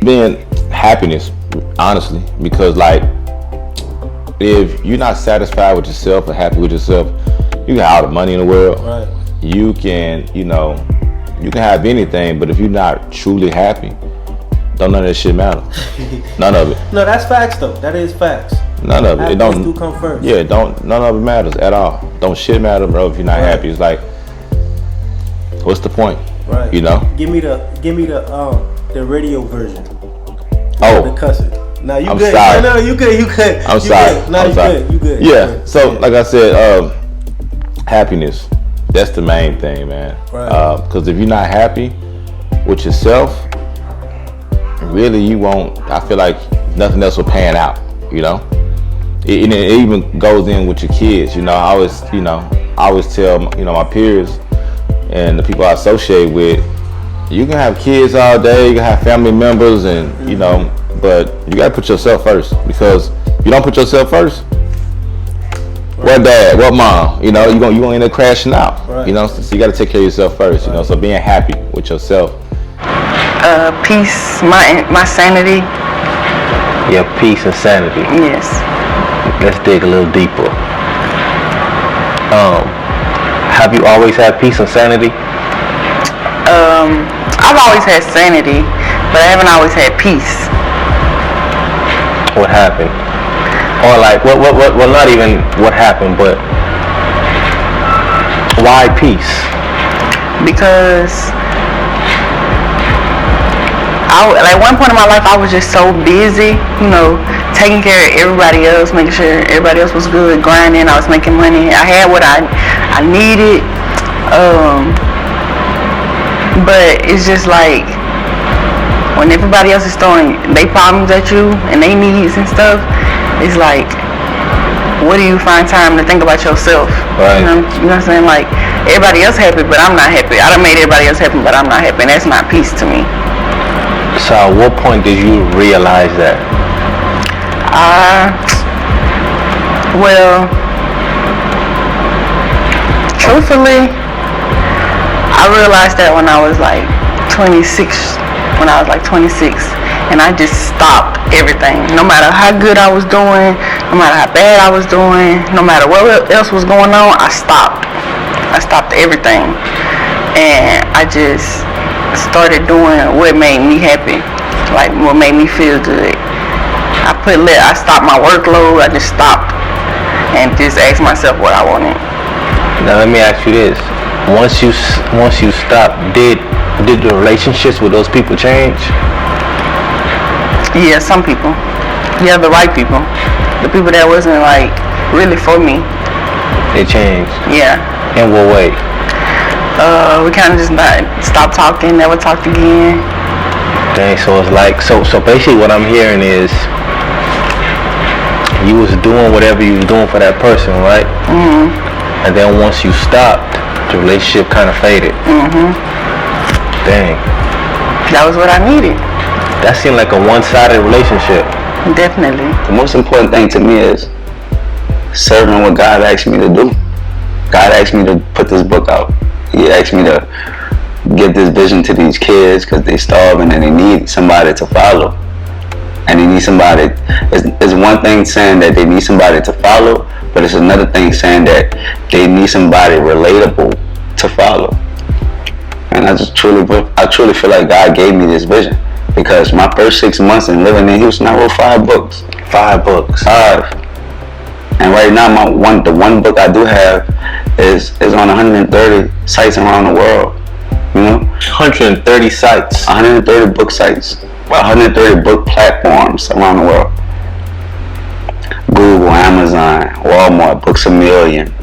being happiness, honestly, because like if you're not satisfied with yourself or happy with yourself, you can have all the money in the world. Right. You can, you can have anything, but if you're not truly happy, don't none of that shit matter. None of it. No, that's facts though. That is facts. None of it. It don't do come first. Yeah, none of it matters at all. Don't shit matter, bro, if you're not happy. It's like, what's the point? Right. Give me the radio version. The cussing. No, you I'm good. sorry. No, you good. I'm sorry. Good. No, I'm you sorry. good. You good. Yeah. So like I said, happiness. That's the main thing, man. Right. Because if you're not happy with yourself, really you won't. I feel like nothing else will pan out. It even goes in with your kids. I always tell my peers and the people I associate with, you can have kids all day, you can have family members, and but you gotta put yourself first, because if you don't put yourself first, what dad, what mom, you gonna end up crashing out. Right. So you gotta take care of yourself first. So being happy with yourself. Peace, my sanity. Yeah, peace and sanity. Yes. Let's dig a little deeper. Have you always had peace and sanity? I've always had sanity, but I haven't always had peace. What happened? Or like, well, not even what happened, but why peace? Because like one point in my life, I was just so busy, taking care of everybody else, making sure everybody else was good, grinding. I was making money. I had what I needed. But it's just like when everybody else is throwing their problems at you and their needs and stuff, it's like, what do you find time to think about yourself? Right. You know what I'm saying? Like, everybody else happy, but I'm not happy. I done made everybody else happy, but I'm not happy, and that's not peace to me. So at what point did you realize that? Well, truthfully, I realized that when I was like 26, and I just stopped everything. No matter how good I was doing, no matter how bad I was doing, no matter what else was going on, I stopped. I stopped everything. And I just started doing what made me happy, like what made me feel good. I stopped my workload. I just stopped and just asked myself what I wanted. Now let me ask you this: once you stopped, did the relationships with those people change? Yeah, some people. Yeah, the right people. The people that wasn't like really for me. They changed. Yeah. In what way? We kind of just stopped talking, never talked again. Dang, so it's like, so basically what I'm hearing is you was doing whatever you was doing for that person, right? Mm-hmm. And then once you stopped, the relationship kind of faded. Mm-hmm. Dang. That was what I needed. That seemed like a one-sided relationship. Definitely. The most important thing to me is serving what God asked me to do. God asked me to put this book out. He asked me to give this vision to these kids because they're starving and they need somebody to follow. And they need somebody. It's one thing saying that they need somebody to follow, but it's another thing saying that they need somebody relatable to follow. And I truly feel like God gave me this vision, because my first 6 months in living in Houston, I wrote 5 books. 5 books. 5. And right now, the one book I do have is on 130 sites around the world. 130 sites. 130 book sites. 130 book platforms around the world. Google, Amazon, Walmart, Books A Million,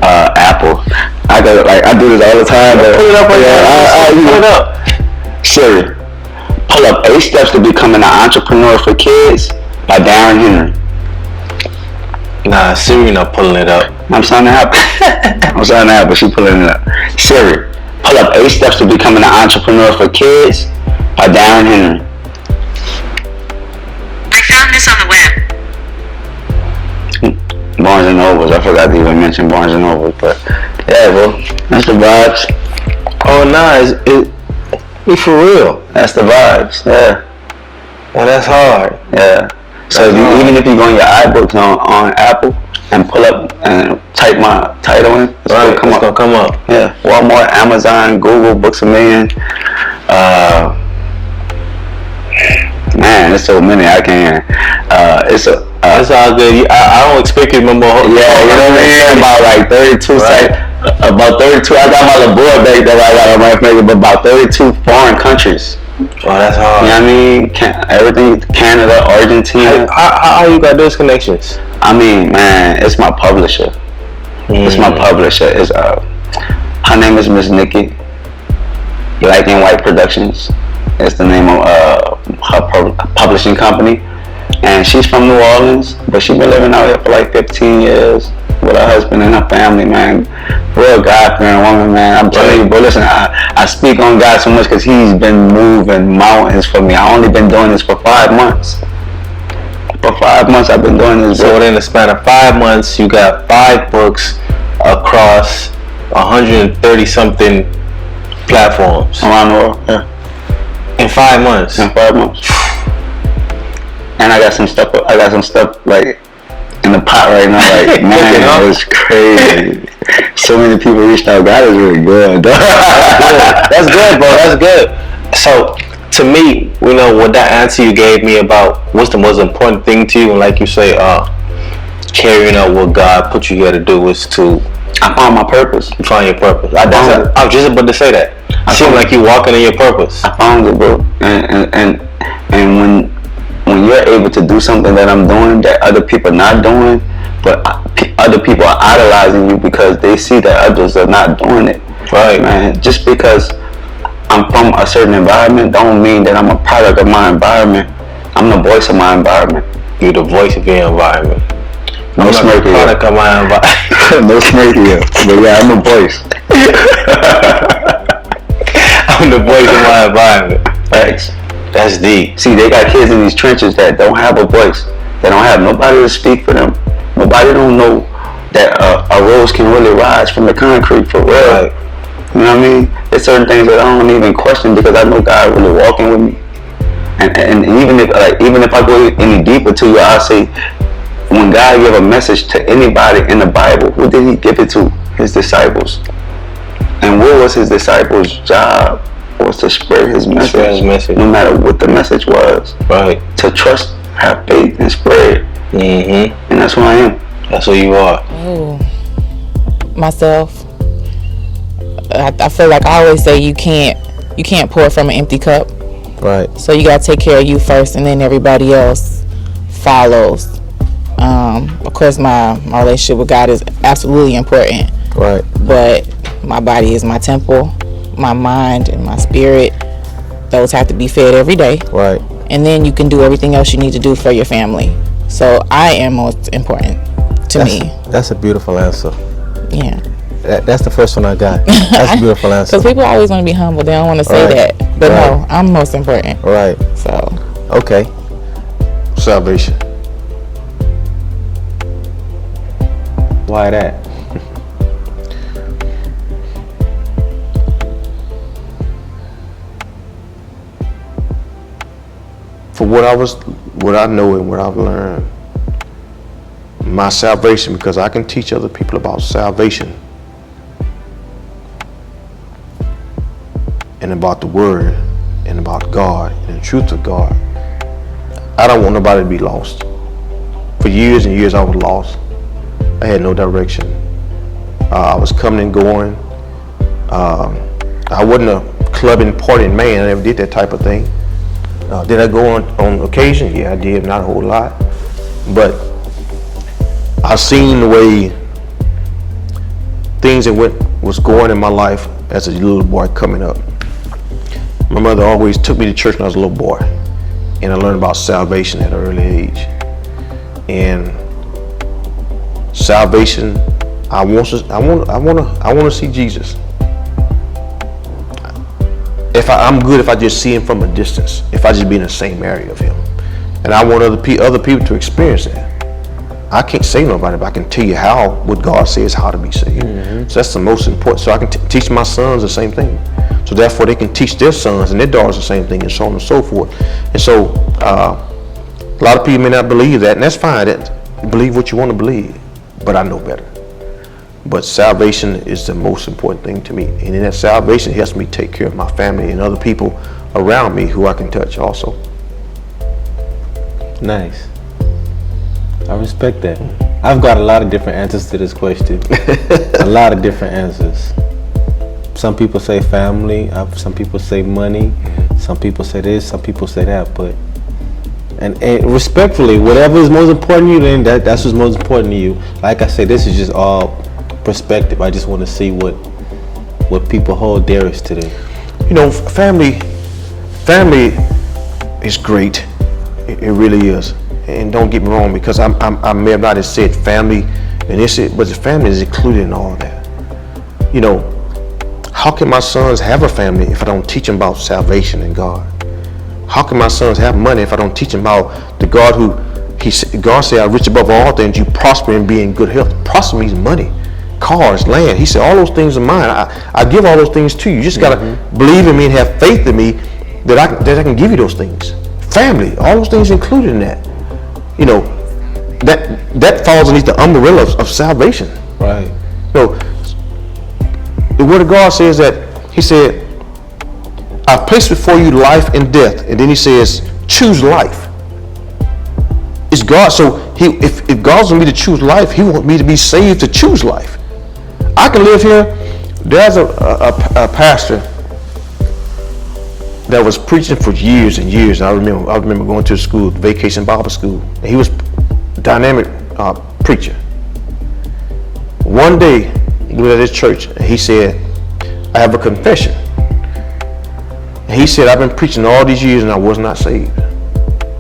Apple. I do this all the time. Pull it up right now. Pull it up. Siri, pull up 8 Steps to Becoming an Entrepreneur for Kids by Darren Henry. Nah, Siri not pulling it up. I'm signing up. But she pulling it up. Siri, pull up 8 Steps to Becoming an Entrepreneur for Kids by Darren Henry. I found this on the web. Barnes and Nobles. I forgot to even mention Barnes and Nobles, but yeah, bro, that's the vibes. Oh, nah, it's for real. That's the vibes. Yeah. Well, that's hard. Yeah. So even if you go on your iBooks on Apple and pull up and type my title in, it's gonna come up. Yeah. Walmart, Amazon, Google, Books A Million. Man, there's so many I can't. It's all good. I don't expect you to remember. Yeah, you know what I mean? About like 32 sites. About 32. I got my little board back there. I got on my finger, but about 32 foreign countries. Oh, that's hard. You know what I mean? Everything, Canada, Argentina. How you got those connections? I mean, man, it's my publisher. It's my publisher. It's her name is Miss Nikki. Black and White Productions. It's the name of her publishing company. And she's from New Orleans, but she's been living out here for like 15 years with her husband and her family, man. Real God-fearing woman, man. I'm telling you, bro, listen, I speak on God so much because he's been moving mountains for me. I only been doing this for 5 months. For 5 months, I've been doing this. So in the span of 5 months, you got 5 books across 130-something platforms. Around the world, yeah. In 5 months? In 5 months. And I got some stuff like in the pot right now. Like, man, it's crazy. So many people reached out. God is really good. That's good, bro. That's good. So, to me, you know, what that answer you gave me about what's the most important thing to you, and like you say, carrying out what God put you here to do is to. I found my purpose. You found your purpose. I was just about to say that. It seems like you walking in your purpose. I found it, bro. And when you're able to do something that I'm doing that other people not doing, but other people are idolizing you because they see that others are not doing it. Right, man. Just because I'm from a certain environment don't mean that I'm a product of my environment. I'm the voice of my environment. You're the voice of your environment. No smirk here. Product of my environment. No smirk here. But yeah, I'm a voice. I'm the voice of my environment. Thanks. That's deep. See, they got kids in these trenches that don't have a voice. They don't have nobody to speak for them. Nobody don't know that a rose can really rise from the concrete for real. Right. You know what I mean? There's certain things that I don't even question because I know God really walking with me. And even if I go any deeper to you, I'll say, when God gave a message to anybody in the Bible, who did he give it to? His disciples. And what was his disciples' job? Was to spread his message. No matter what the message was. Right. To trust, have faith, and spread. Mm-hmm. And that's who I am. That's who you are. Oh, myself. I feel like I always say you can't pour from an empty cup. Right. So you gotta take care of you first, and then everybody else follows. Of course, my relationship with God is absolutely important. Right. But my body is my temple. My mind and my spirit, those have to be fed every day. Right. And then you can do everything else you need to do for your family. So I am most important to me. That's a beautiful answer. Yeah. That's the first one I got. That's a beautiful answer. Because people always want to be humble. They don't want to say that. But no, I'm most important. Right. So. Okay. Salvation. Why that? For what I know and what I've learned, my salvation, because I can teach other people about salvation and about the word and about God and the truth of God. I don't want nobody to be lost. For years and years I was lost. I had no direction. I was coming and going. I wasn't a clubbing, partying man. I never did that type of thing. Did I go on occasion? Yeah, I did, not a whole lot. But I seen the way things that was going in my life as a little boy coming up. My mother always took me to church when I was a little boy, and I learned about salvation at an early age. And salvation, I want to see Jesus. I'm good if I just see him from a distance, if I just be in the same area of him. And I want other people to experience that. I can't save nobody, but I can tell you what God says how to be saved. Mm-hmm. So that's the most important. So I can teach my sons the same thing. So So therefore they can teach their sons and their daughters the same thing, and so on and so forth. And so a lot of people may not believe that, and that's fine. Believe what you want to believe, but I know better. But salvation is the most important thing to me, and in that salvation helps me take care of my family and other people around me who I can touch also. Nice. I respect that. I've got a lot of different answers to this question. A lot of different answers. Some people say family, some people say money, some people say this, some people say that, but and respectfully, whatever is most important to you, then that's what's most important to you. Like I said, this is just all perspective. I just want to see what people hold dearest to them. You know, family is great. It really is. And don't get me wrong, because I may have not have said family, and but the family is included in all that. You know, how can my sons have a family if I don't teach them about salvation and God? How can my sons have money if I don't teach them about the God who God said, "I'm rich above all things, you prosper and be in good health." Prosper means money, cars, land. He said, all those things are mine. I give all those things to you. You just gotta believe in me and have faith in me that I can give you those things. Family, all those things included in that. You know, that falls underneath the umbrella of salvation. Right. You know, the Word of God says that, He said, "I've placed before you life and death," and then He says, "Choose life." It's God. So if God's going me to choose life, He wants me to be saved to choose life. I can live here. There's a pastor that was preaching for years and years. I remember going to school, Vacation Bible School, and he was a dynamic preacher. One day, we were at his church, and he said, "I have a confession." And he said, "I've been preaching all these years and I was not saved."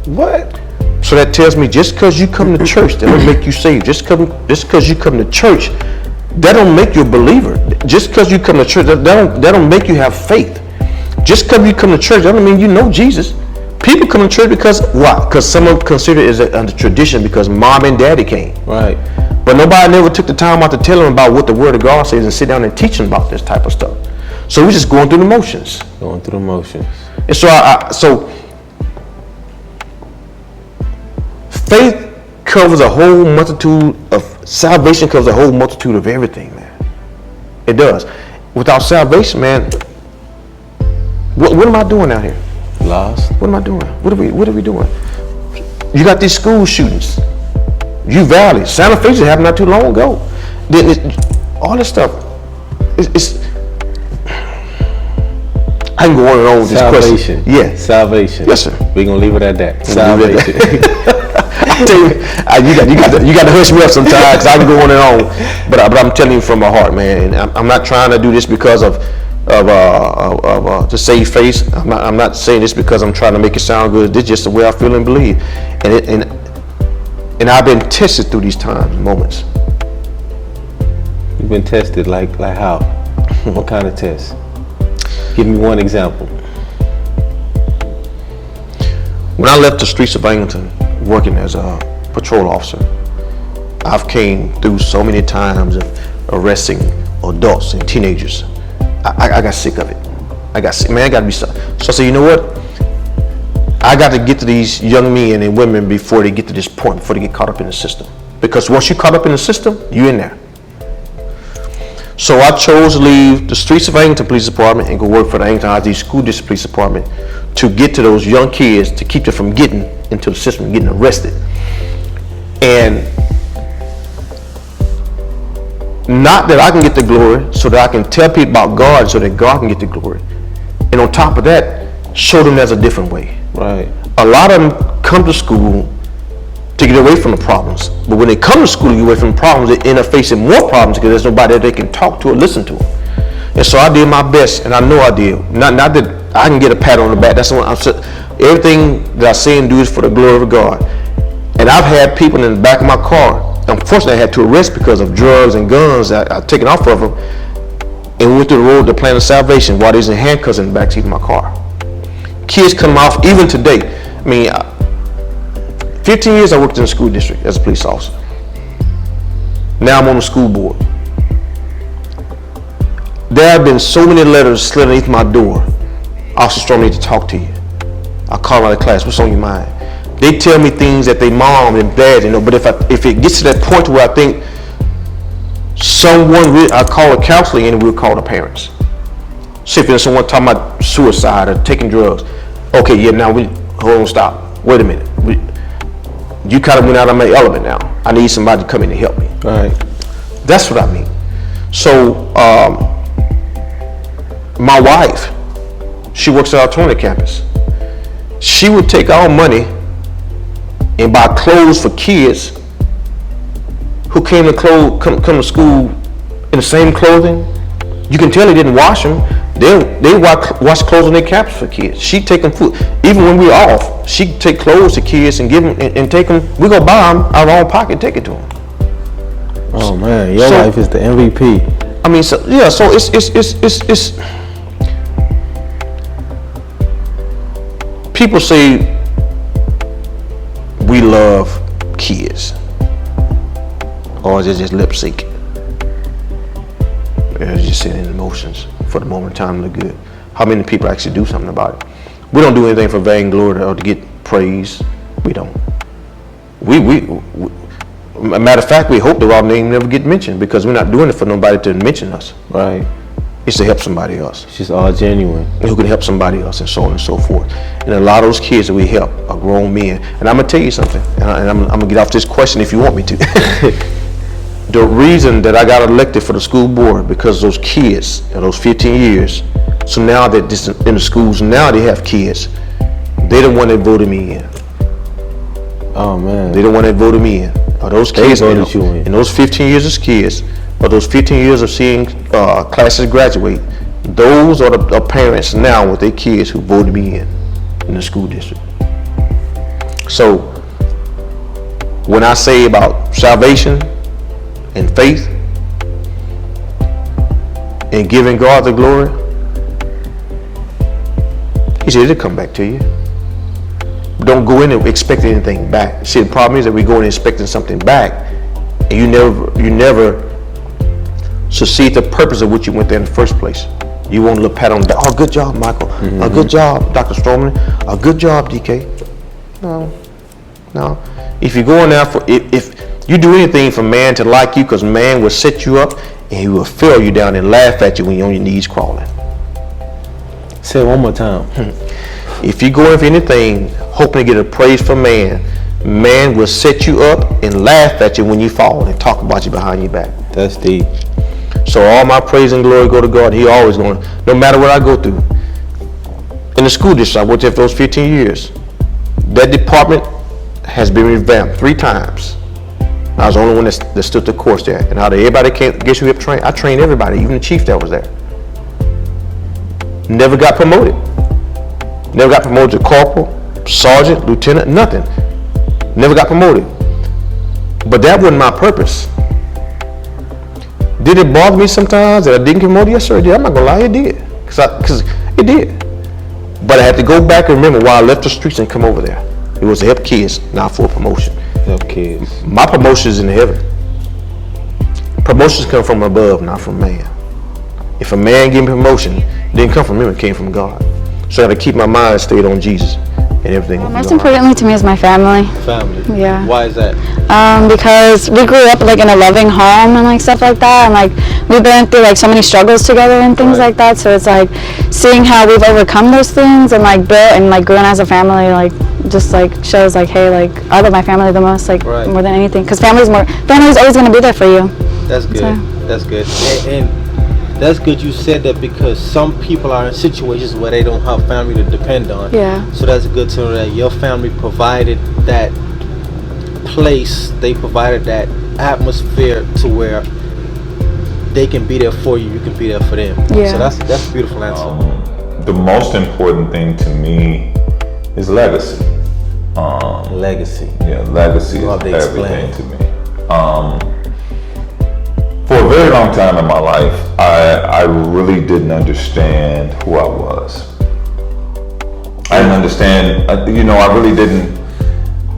What? So that tells me just because you come to church, that don't make you saved. Just because you come to church, that don't make you a believer. Just because you come to church, that don't make you have faith. Just because you come to church, that don't mean you know Jesus. People come to church because why? Because some of them consider it as a tradition because mom and daddy came. Right. But nobody never took the time out to tell them about what the Word of God says and sit down and teach them about this type of stuff. So we're just going through the motions. Going through the motions. And so so faith covers a whole multitude of, salvation covers a whole multitude of everything, man. It does. Without salvation, man, what am I doing out here? Lost. What am I doing? What are we doing? You got these school shootings. U Valley, Santa Fe just happened not too long ago. All this stuff. It's I can go on and on with this question. Yeah. Salvation. Yes, sir. We're gonna leave it at that. Salvation. I tell you, you got to hush me up sometimes because I can go on and on. But I'm telling you from my heart, man. And I'm not trying to do this because of to save face. I'm not saying this because I'm trying to make it sound good. This is just the way I feel and believe. And I've been tested through these times, moments. You've been tested like how? What kind of test? Give me one example. When I left the streets of Angleton, working as a patrol officer, I've came through so many times of arresting adults and teenagers. I got sick of it. I got to be stuck. So I said, you know what? I got to get to these young men and women before they get to this point, before they get caught up in the system. Because once you're caught up in the system, you're in there. So I chose to leave the streets of Angleton Police Department and go work for the Angleton ISD School District Police Department to get to those young kids, to keep them from getting into the system and getting arrested. And not that I can get the glory, so that I can tell people about God so that God can get the glory. And on top of that, show them there's a different way. Right. A lot of them come to school to get away from the problems. But when they come to school to get away from the problems, they end up facing more problems because there's nobody that they can talk to or listen to. And so I did my best, and I know I did. Not that I can get a pat on the back. That's what I'm saying. Everything that I say and do is for the glory of God. And I've had people in the back of my car. Unfortunately, I had to arrest because of drugs and guns that I've taken off of them, and went through the road to plan of salvation while they was in handcuffs in the backseat of my car. Kids come off, even today. I mean, 15 years I worked in the school district as a police officer. Now I'm on the school board. There have been so many letters slid underneath my door. Officer Storm, need to talk to you. I call out of class. What's on your mind? They tell me things that they mom and dad, but if it gets to that point where I think someone, I call a counselor in and we'll call the parents. See if there's someone talking about suicide or taking drugs. Okay, yeah, now hold on, stop. Wait a minute. You kind of went out of my element now. I need somebody to come in and help me. All right. That's what I mean. So, my wife, she works at our Tony campus. She would take our money and buy clothes for kids who came to school in the same clothing. You can tell they didn't wash them. They wash clothes on their campus for kids. She'd take them food. Even when we were off, she'd take clothes to kids and give them and take them. We go buy them out of our own pocket and take it to them. Oh man, your wife is the MVP. I mean, so yeah. So it's. People say we love kids, or is it just lip sync? It's just sitting in emotions for the moment in time to look good. How many people actually do something about it? We don't do anything for vainglory or to get praise. We don't. A matter of fact, we hope that our name never get mentioned because we're not doing it for nobody to mention us. Right. It's to help somebody else. She's all genuine. Who can help somebody else and so on and so forth. And a lot of those kids that we help are grown men. And I'm going to tell you something, and I'm going to get off this question if you want me to. The reason that I got elected for the school board because those kids, those 15 years, so now that this in the schools, now they have kids, they the one that voted me in. Oh man. They the one that voted me in. Or those kids voted you in. And those 15 years as kids, or those 15 years of seeing classes graduate, those are the parents now with their kids who voted me in the school district. So when I say about salvation and faith and giving God the glory, he said it'll come back to you. Don't go in and expect anything back. See, the problem is that we go in expecting something back and you never succeed the purpose of what you went there in the first place. You want a little pat on the back. Oh, good job, Michael. Mm-hmm. Good job, Dr. Stroman. A good job, DK. No. If you go in there if you do anything for man to like you, because man will set you up and he will fail you down and laugh at you when you're on your knees crawling. Say it one more time. If you go in for anything hoping to get a praise from man, man will set you up and laugh at you when you fall and talk about you behind your back. That's deep. So all my praise and glory go to God. He always going, no matter what I go through. In the school district, I worked there for those 15 years. That department has been revamped 3 times. I was the only one that stood the course there. And out of everybody came, guess who helped train? I trained everybody, even the chief that was there. Never got promoted. Never got promoted to corporal, sergeant, lieutenant, nothing. Never got promoted. But that wasn't my purpose. Did it bother me sometimes that I didn't get promoted? Yes, sir, it did. I'm not gonna lie, it did. Because it did. But I had to go back and remember why I left the streets and come over there. It was to help kids, not for a promotion. Help kids. My promotion is in heaven. Promotions come from above, not from man. If a man give me promotion, it didn't come from him, it came from God. So I had to keep my mind stayed on Jesus and everything. Most importantly to me is my family. Family. Yeah. Why is that? Because we grew up like in a loving home and like stuff like that, and like we've been through like so many struggles together and things like that. So it's like seeing how we've overcome those things and like built and like grown as a family, like just like shows like, hey, like I love my family the most, like more than anything. Because family's always gonna be there for you. That's good. So. That's good. And that's good you said that, because some people are in situations where they don't have family to depend on. Yeah. So that's good to know that your family provided that place, they provided that atmosphere to where they can be there for you, you can be there for them. Yeah. So that's a beautiful answer. The most important thing to me is legacy. Legacy. Yeah, legacy is everything to me. For a very long time in my life, I really didn't understand who I was. I didn't understand, I really didn't,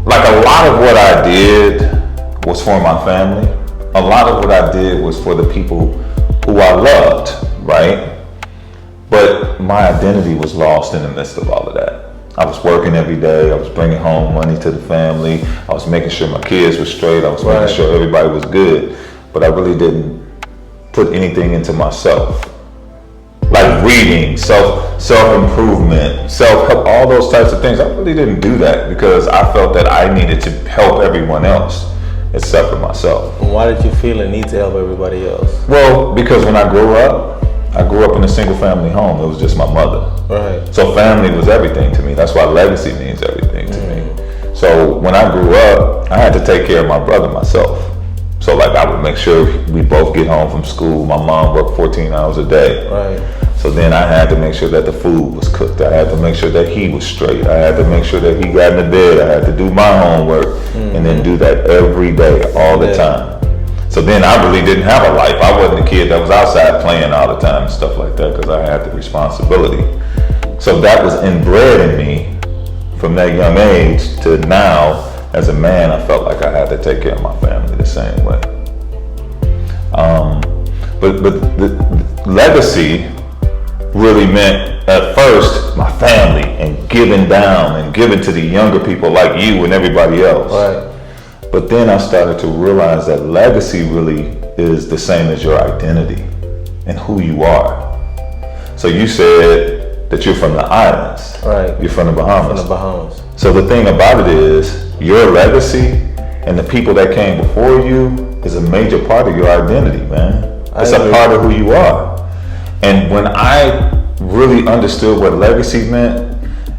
like a lot of what I did was for my family. A lot of what I did was for the people who I loved. right? But my identity was lost in the midst of all of that. I was working every day. I was bringing home money to the family. I was making sure my kids were straight. I was making sure everybody was good. But I really didn't put anything into myself. Like reading, self-improvement, self-help, all those types of things. I really didn't do that because I felt that I needed to help everyone else except for myself. And why did you feel a need to help everybody else? Well, because when I grew up in a single family home. It was just my mother. Right. So family was everything to me. That's why legacy means everything to me. So when I grew up, I had to take care of my brother myself. So like I would make sure we both get home from school. My mom worked 14 hours a day. Right. So then I had to make sure that the food was cooked. I had to make sure that he was straight. I had to make sure that he got in the bed. I had to do my homework and then do that every day, all the time. So then I really didn't have a life. I wasn't a kid that was outside playing all the time and stuff like that because I had the responsibility. So that was inbred in me from that young age to now. As a man, I felt like I had to take care of my family the same way. But the legacy really meant at first my family and giving down and giving to the younger people like you and everybody else. Right. But then I started to realize that legacy really is the same as your identity and who you are. So you said that you're from the islands. Right. You're from the Bahamas. From the Bahamas. So the thing about it is your legacy and the people that came before you is a major part of your identity, man. It's a part of who you are. And when I really understood what legacy meant,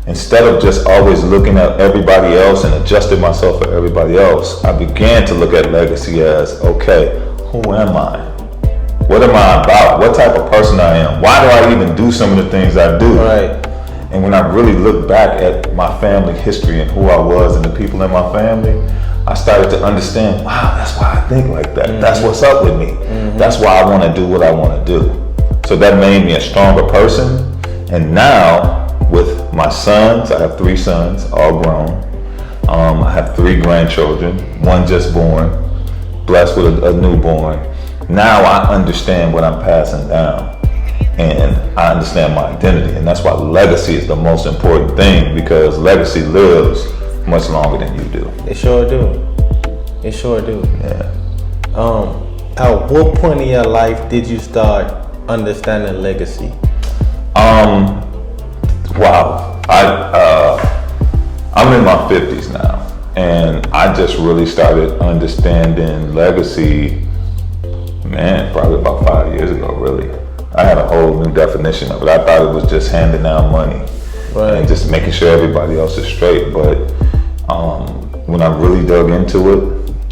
instead of just always looking at everybody else and adjusting myself for everybody else, I began to look at legacy as, okay, who am I? What am I about? What type of person I am? Why do I even do some of the things I do? Right. And when I really look back at my family history and who I was and the people in my family, I started to understand, wow, that's why I think like that. That's what's up with me. That's why I want to do what I want to do. So that made me a stronger person. And now with my sons, I have 3 sons, all grown. I have 3 grandchildren, 1 just born, blessed with a newborn. Now I understand what I'm passing down. And I understand my identity, and that's why legacy is the most important thing, because legacy lives much longer than you do. It sure do. It sure do. Yeah. At what point in your life did you start understanding legacy? Wow. I'm in my 50s now, and I just really started understanding legacy, man, probably about 5 years ago, really. I had a whole new definition of it. I thought it was just handing out money and just making sure everybody else is straight. But when I really dug into it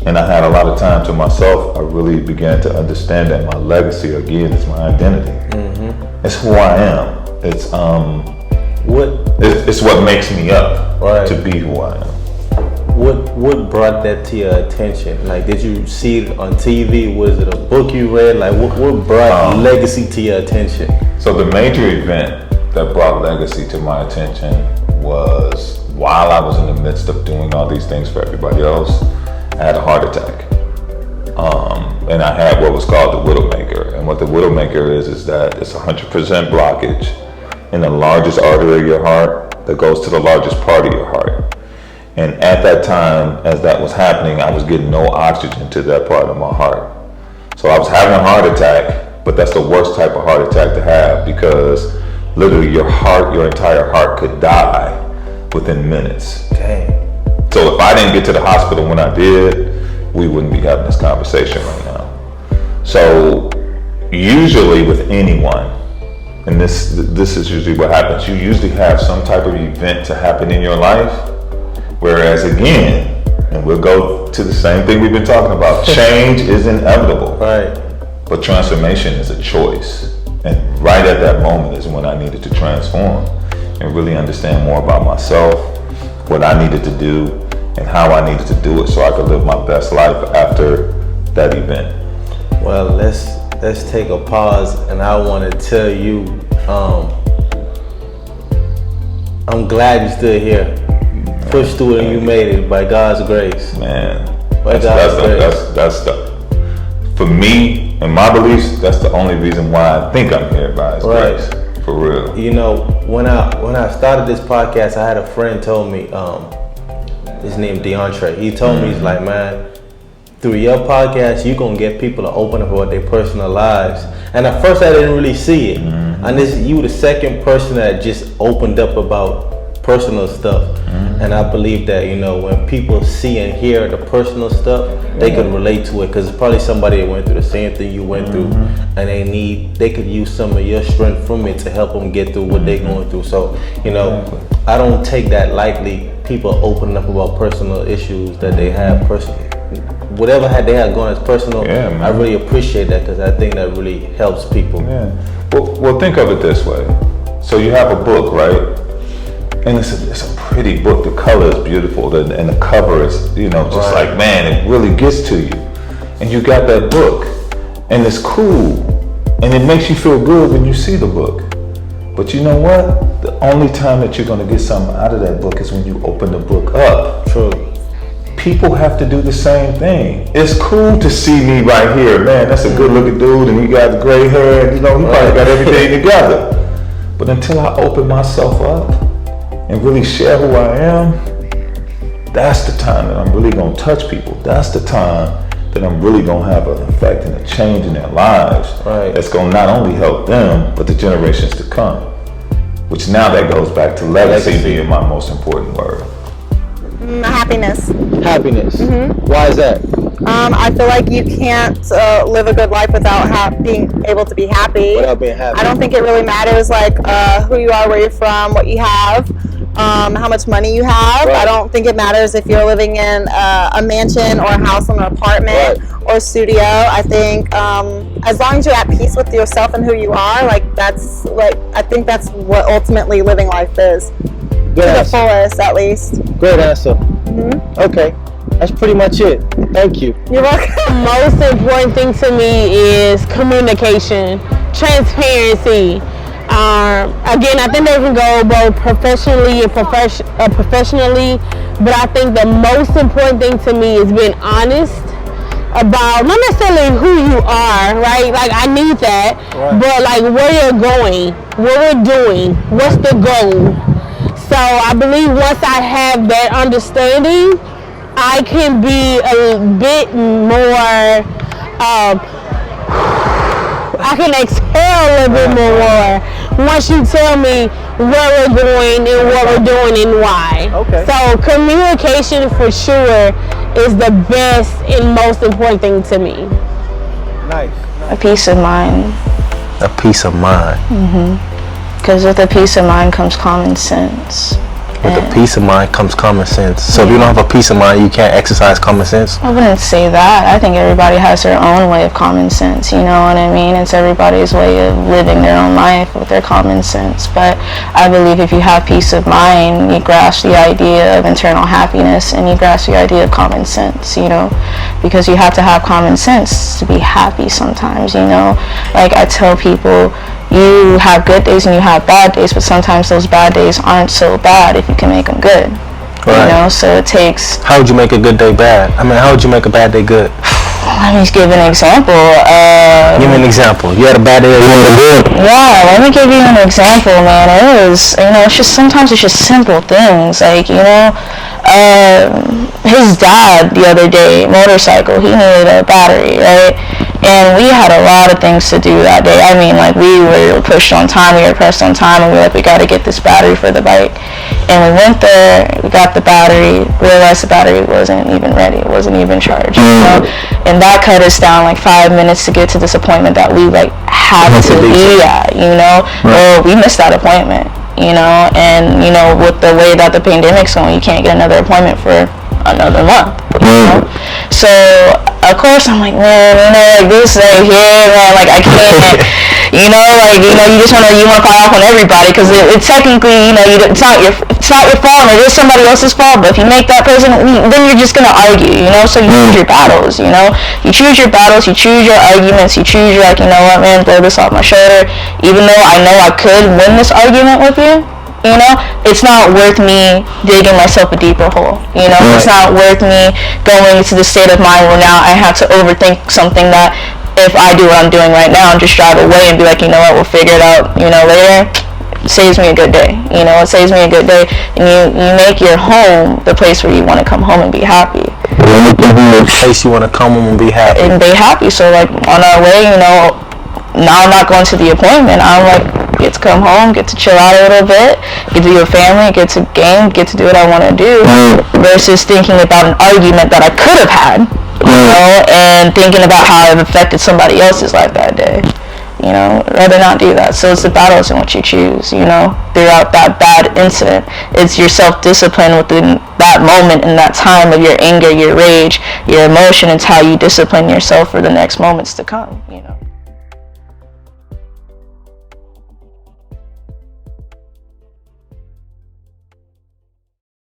and I had a lot of time to myself, I really began to understand that my legacy, again, is my identity. It's who I am. It's what makes me up to be who I am. What brought that to your attention? Like, did you see it on TV? Was it a book you read? Like, what brought legacy to your attention? So the major event that brought legacy to my attention was while I was in the midst of doing all these things for everybody else, I had a heart attack. And I had what was called the widowmaker. And what the widowmaker is that it's 100% blockage in the largest artery of your heart that goes to the largest part of your heart. And at that time, as that was happening, I was getting no oxygen to that part of my heart. So I was having a heart attack, but that's the worst type of heart attack to have, because literally your entire heart could die within minutes. Dang. So if I didn't get to the hospital when I did, we wouldn't be having this conversation right now. So usually with anyone, and this is usually what happens, you usually have some type of event to happen in your life. Whereas again, and we'll go to the same thing we've been talking about, change is inevitable. Right. But transformation is a choice. And right at that moment is when I needed to transform and really understand more about myself, what I needed to do, and how I needed to do it so I could live my best life after that event. Well, let's take a pause, and I want to tell you, I'm glad you stood here. Pushed through it and you made it by God's grace. Man, by God's grace. That's the for me and my beliefs, that's the only reason why I think I'm here by His grace. For real. You know, when I started this podcast, I had a friend told me, his name DeAndre. He told me, he's like, man, through your podcast, you're gonna get people to open up about their personal lives. And at first, I didn't really see it. And you were the second person that just opened up about personal stuff. And I believe that, you know, when people see and hear the personal stuff, they can relate to it, because it's probably somebody that went through the same thing you went through, and they could use some of your strength from it to help them get through what they're going through. So, you know, I don't take that lightly. People opening up about personal issues that they have personally. Whatever they had going as personal, I really appreciate that, because I think that really helps people. Well, think of it this way. So you have a book, right? And it's a pretty book. The color is beautiful, and the cover is, you know, just like, man, it really gets to you. And you got that book, and it's cool, and it makes you feel good when you see the book. But you know what? The only time that you're gonna get something out of that book is when you open the book up. True. People have to do the same thing. It's cool to see me right here, man. That's a good looking dude, and he got the gray hair, and you know, he probably got everything together. But until I open myself up and really share who I am, that's the time that I'm really gonna touch people. That's the time that I'm really gonna have an effect and a change in their lives. That's gonna not only help them, but the generations to come. Which now that goes back to legacy being my most important word. Happiness. Happiness. Why is that? I feel like you can't live a good life without being able to be happy. Without being happy. I don't think it really matters like who you are, where you're from, what you have, how much money you have. I don't think it matters if you're living in a mansion or a house or an apartment or a studio. I think as long as you're at peace with yourself and who you are, I think that's what ultimately living life is. Good to answer. The fullest, at least. Great answer. Okay, that's pretty much it. Thank you. You're welcome. The most important thing to me is communication, transparency. Again, I think they can go both professionally and professionally, but I think the most important thing to me is being honest about not necessarily who you are, right? Like I need that, but like where you're going, what we're doing, what's the goal. So I believe once I have that understanding, I can be a bit more, I can exhale a little bit more once you tell me where we're going and what we're doing and why. So communication for sure is the best and most important thing to me. Nice. A peace of mind. A peace of mind. Because with a peace of mind comes common sense. With a peace of mind comes common sense. So if you don't have a peace of mind, you can't exercise common sense? I wouldn't say that. I think everybody has their own way of common sense, you know what I mean? It's everybody's way of living their own life with their common sense. But I believe if you have peace of mind, you grasp the idea of internal happiness and you grasp the idea of common sense, you know? Because you have to have common sense to be happy sometimes, you know? Like I tell people, you have good days and you have bad days, but sometimes those bad days aren't so bad if you can make them good. You know, so it takes... How would you make a good day bad? I mean, how would you make a bad day good? Let me give an example. Give me an example. You had a bad day or you had a good? Yeah, let me give you an example, man. It was, you know, sometimes it's just simple things. Like, you know, his dad the other day, motorcycle, he needed a battery, right? And we had a lot of things to do that day. I mean, like, we were pushed on time, we were pressed on time, and we were like, we got to get this battery for the bike. And we went there, we got the battery, realized the battery wasn't even ready, it wasn't even charged, you know? And that cut us down like 5 minutes to get to this appointment that we like had to be at, you know? Or we missed that appointment, you know? And, you know, with the way that the pandemic's going, you can't get another appointment for another month, you know? So, of course, I'm like, man, you know, like this right here, man, like I can't, you know, like, you know, you want to call off on everybody because it's technically, you know, it's not your fault, it is somebody else's fault, but if you make that person, then you're just going to argue, you know, so you choose your battles, you know, you choose your battles, you choose your arguments, you choose your, like, you know what, man, blow this off my shoulder, even though I know I could win this argument with you, You know, it's not worth me digging myself a deeper hole. You know, it's not worth me going into the state of mind where now I have to overthink something that if I do what I'm doing right now and just drive away and be like, you know what, we'll figure it out, you know, later. It saves me a good day. You know, it saves me a good day. And you make your home the place where you want to come home and be happy. The place you want to come home and be happy. And be happy. So like on our way, you know, now I'm not going to the appointment. I'm like, get to come home, get to chill out a little bit, get to be with family, get to game, get to do what I want to do, versus thinking about an argument that I could have had, you know, and thinking about how I've affected somebody else's life that day. You know, rather not do that. So it's the battles in what you choose, you know, throughout that bad incident. It's your self-discipline within that moment and that time of your anger, your rage, your emotion. It's how you discipline yourself for the next moments to come, you know.